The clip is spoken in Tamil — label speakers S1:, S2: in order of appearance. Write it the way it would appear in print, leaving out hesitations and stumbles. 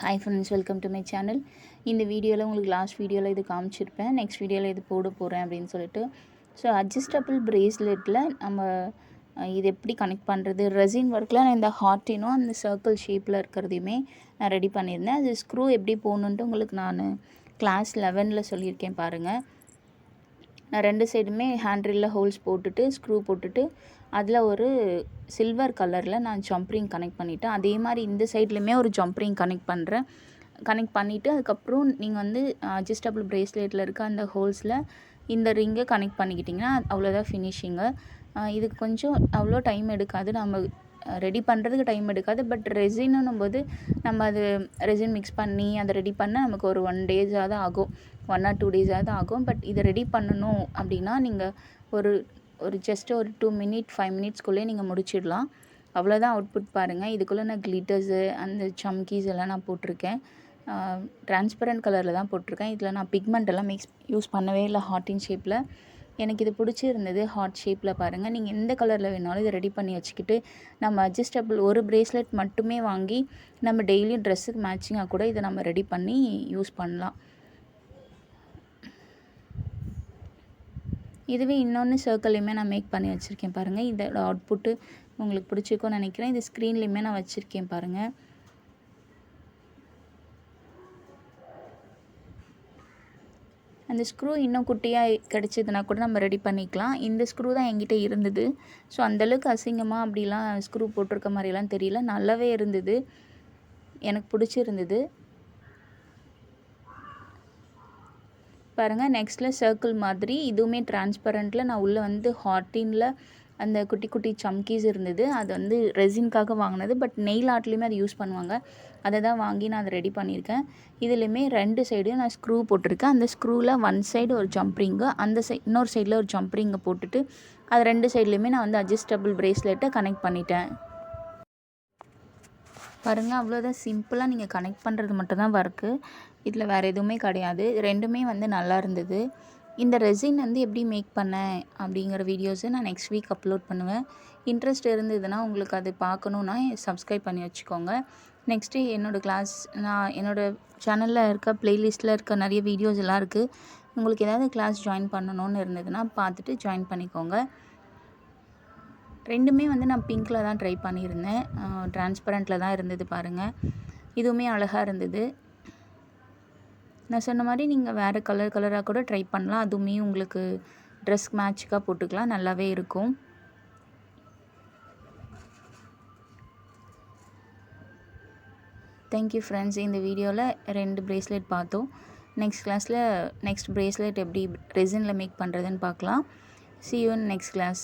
S1: Hi friends, welcome to my channel. இந்த வீடியோவில் உங்களுக்கு லாஸ்ட் வீடியோவில் இது காமிச்சிருப்பேன், நெக்ஸ்ட் வீடியோவில் இது போட போகிறேன் அப்படின்னு சொல்லிட்டு. ஸோ அட்ஜஸ்டபிள் ப்ரேஸ்லெட்டில் நம்ம இது எப்படி கனெக்ட் பண்ணுறது, ரெசின் ஒர்க்கில் நான் இந்த ஹார்ட்டினும் அந்த சர்க்கிள் ஷேப்பில் இருக்கிறதையுமே நான் ரெடி பண்ணியிருந்தேன். அது ஸ்க்ரூ எப்படி போகணுன்ட்டு உங்களுக்கு நான் கிளாஸ் 11ல் சொல்லியிருக்கேன் பாருங்கள். நான் ரெண்டு சைடுமே ஹேண்ட்ரில்லில் ஹோல்ஸ் போட்டுட்டு ஸ்க்ரூ போட்டுட்டு அதில் ஒரு சில்வர் கலரில் நான் ஜம்ப்ரிங் கனெக்ட் பண்ணிவிட்டேன். அதே மாதிரி இந்த சைட்லேயுமே ஒரு ஜம்ப்ரிங் கனெக்ட் பண்ணிவிட்டு அதுக்கப்புறம் நீங்கள் வந்து அட்ஜஸ்டபிள் ப்ரேஸ்லெட்டில் இருக்க அந்த ஹோல்ஸில் இந்த ரிங்கை கனெக்ட் பண்ணிக்கிட்டிங்கன்னா அவ்வளோதான் ஃபினிஷிங்கு. இதுக்கு கொஞ்சம் அவ்வளோ டைம் எடுக்காது, நம்ம ரெடி பண்ணுறதுக்கு டைம் எடுக்காது. பட் ரெசின்னும் போது நம்ம அது ரெசின் மிக்ஸ் பண்ணி அதை ரெடி பண்ண நமக்கு ஒரு 1 டேஸாவது ஆகும், 1 or 2 டேஸாவது ஆகும். பட் இதை ரெடி பண்ணணும் அப்படின்னா நீங்கள் ஒரு ஜஸ்ட் ஒரு 2 minutes 5 minutesக்குள்ளே நீங்கள் முடிச்சிடலாம். அவ்வளோதான் அவுட்புட் பாருங்கள். இதுக்குள்ளே நான் கிளிட்டர்ஸு அந்த சம்கீஸ் எல்லாம் நான் போட்டிருக்கேன். டிரான்ஸ்பரண்ட் கலரில் தான் போட்டிருக்கேன். இதில் நான் பிக்மெண்ட் எல்லாம் யூஸ் பண்ணவே இல்லை. ஹார்ட்டின் ஷேப்பில் எனக்கு இது பிடிச்சிருந்தது. ஹார்ட் ஷேப்பில் பாருங்கள். நீங்கள் எந்த கலரில் வேணாலும் இதை ரெடி பண்ணி வச்சுக்கிட்டு நம்ம அட்ஜஸ்டபிள் ஒரு ப்ரேஸ்லெட் மட்டுமே வாங்கி நம்ம டெய்லியும் ட்ரெஸ்ஸுக்கு மேட்சிங்காக கூட இதை நம்ம ரெடி பண்ணி யூஸ் பண்ணலாம். இதுவே இன்னொன்று சர்க்கிள்லையுமே நான் மேக் பண்ணி வச்சுருக்கேன் பாருங்கள். இதோட அவுட்புட்டு உங்களுக்கு பிடிச்சிருக்கும்னு நினைக்கிறேன். இது ஸ்க்ரீன்லேயுமே நான் வச்சுருக்கேன் பாருங்கள். அந்த ஸ்க்ரூ இன்னும் குட்டியாக கிடச்சிதுன்னா கூட நம்ம ரெடி பண்ணிக்கலாம். இந்த ஸ்க்ரூ தான் என்கிட்ட இருந்தது. ஸோ அந்தளவுக்கு அசிங்கமாக அப்படிலாம் ஸ்க்ரூ போட்டிருக்க மாதிரிலாம் தெரியல, நல்லாவே இருந்தது, எனக்கு பிடிச்சிருந்தது பாருங்கள். நெக்ஸ்ட்டில் சர்க்கிள் மாதிரி இதுவுமே டிரான்ஸ்பரண்ட்டில் நான் உள்ளே வந்து ஹார்ட்டினில் அந்த குட்டி குட்டி சம்கீஸ் இருந்தது. அது வந்து ரெசின்காக வாங்கினது. பட் நெயில் ஆர்ட்லேயுமே அது யூஸ் பண்ணுவாங்க, அதை தான் வாங்கி நான் அதை ரெடி பண்ணியிருக்கேன். இதுலேயுமே 2 சைடும் நான் ஸ்க்ரூ போட்டிருக்கேன். அந்த ஸ்க்ரூவில் 1 சைடு ஒரு ஜம்ப்ரிங்கு, அந்த இன்னொரு சைடில் ஒரு ஜம்ப்ரிங்கை போட்டுட்டு அது 2 சைட்லேயுமே நான் வந்து அட்ஜஸ்டபிள் ப்ரேஸ்லெட்டை கனெக்ட் பண்ணிட்டேன் பாருங்கள். அவ்வளோதான், சிம்பிளாக நீங்கள் கனெக்ட் பண்ணுறது மட்டும்தான் ஒர்க்கு. இதில் வேறு எதுவுமே கிடையாது. ரெண்டுமே வந்து நல்லா இருந்தது. இந்த ரெசின் வந்து எப்படி மேக் பண்ணேன் அப்படிங்கிற வீடியோஸை நான் நெக்ஸ்ட் வீக் அப்லோட் பண்ணுவேன். இன்ட்ரெஸ்ட் இருந்ததுன்னா உங்களுக்கு அது பார்க்கணுன்னா சப்ஸ்கிரைப் பண்ணி வச்சுக்கோங்க. நெக்ஸ்ட்டு நான் என்னோடய சேனலில் இருக்க ப்ளேலிஸ்ட்டில் இருக்க நிறைய வீடியோஸ் எல்லாம் இருக்குது. உங்களுக்கு ஏதாவது கிளாஸ் ஜாயின் பண்ணணுன்னு இருந்ததுன்னா பார்த்துட்டு ஜாயின் பண்ணிக்கோங்க. ரெண்டுமே வந்து நான் பிங்க்கில் தான் ட்ரை பண்ணியிருந்தேன். டிரான்ஸ்பரண்ட்டில் தான் இருந்தது பாருங்கள். இதுவுமே அழகாக இருந்தது. நான் சொன்ன மாதிரி நீங்கள் வேறு கலராக கூட ட்ரை பண்ணலாம். அதுவுமே உங்களுக்கு ட்ரெஸ்க்கு மேட்சுக்காக போட்டுக்கலாம், நல்லாவே இருக்கும். Thank you friends. இந்த வீடியோவில் 2 ப்ரேஸ்லெட் பார்த்தோம். நெக்ஸ்ட் கிளாஸில் நெக்ஸ்ட் ப்ரேஸ்லெட் எப்படி ரெசினில் மேக் பண்ணுறதுன்னு பார்க்கலாம். See you in next class.